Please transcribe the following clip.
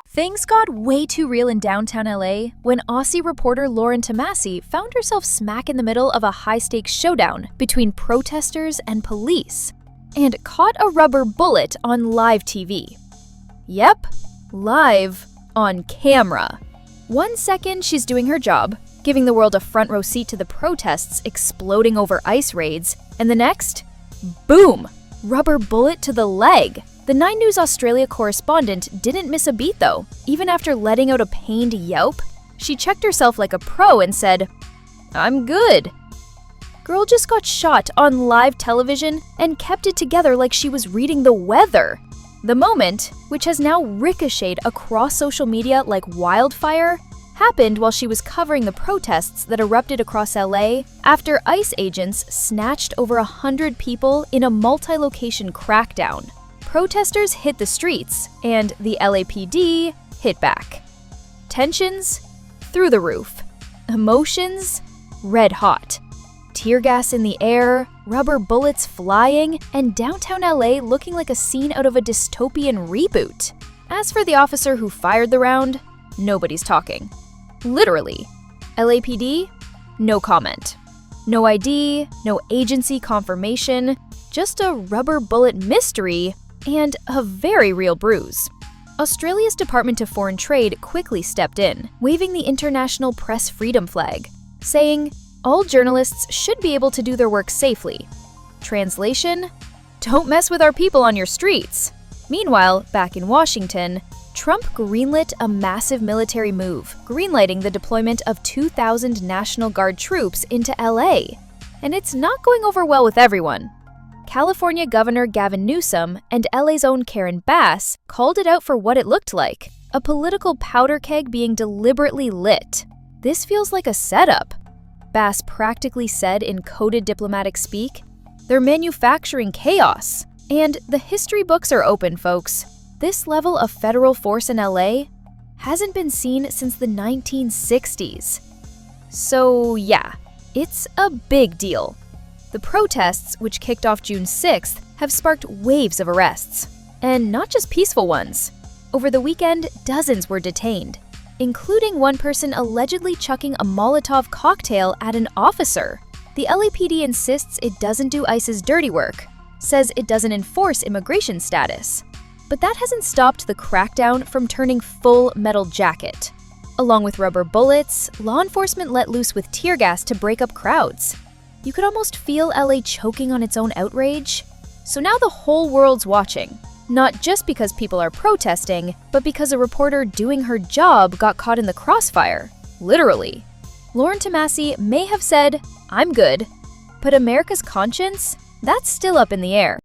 Things got way too real in downtown LA when Aussie reporter Lauren Tomasi found herself smack in the middle of a high-stakes showdown between protesters and police, and caught a rubber bullet on live TV. Yep, live on camera. 1 second she's doing her job, giving the world a front row seat to the protests exploding over ICE raids, and the next, boom, rubber bullet to the leg. The 9 News Australia correspondent didn't miss a beat though. Even after letting out a pained yelp, she checked herself like a pro and said, "I'm good." Girl just got shot on live television and kept it together like she was reading the weather. The moment, which has now ricocheted across social media like wildfire, happened while she was covering the protests that erupted across LA after ICE agents snatched over 100 people in a multi-location crackdown. Protesters hit the streets, and the LAPD hit back. Tensions? Through the roof. Emotions? Red hot. Tear gas in the air, rubber bullets flying, and downtown LA looking like a scene out of a dystopian reboot. As for the officer who fired the round, nobody's talking. Literally. LAPD? No comment. No ID, no agency confirmation, just a rubber bullet mystery and a very real bruise. Australia's Department of Foreign Trade quickly stepped in, waving the international press freedom flag, saying, all journalists should be able to do their work safely. Translation? Don't mess with our people on your streets. Meanwhile, back in Washington, Trump greenlit a massive military move, greenlighting the deployment of 2,000 National Guard troops into LA. And it's not going over well with everyone. California Governor Gavin Newsom and LA's own Karen Bass called it out for what it looked like, a political powder keg being deliberately lit. This feels like a setup. Bass practically said in coded diplomatic speak, "They're manufacturing chaos." And the history books are open, folks. This level of federal force in LA hasn't been seen since the 1960s. So yeah, it's a big deal. The protests, which kicked off June 6th, have sparked waves of arrests. And not just peaceful ones. Over the weekend, dozens were detained, including one person allegedly chucking a Molotov cocktail at an officer. The LAPD insists it doesn't do ICE's dirty work, says it doesn't enforce immigration status. But that hasn't stopped the crackdown from turning full metal jacket. Along with rubber bullets, law enforcement let loose with tear gas to break up crowds. You could almost feel LA choking on its own outrage. So now the whole world's watching. Not just because people are protesting, but because a reporter doing her job got caught in the crossfire. Literally. Lauren Tomasi may have said, "I'm good," but America's conscience? That's still up in the air.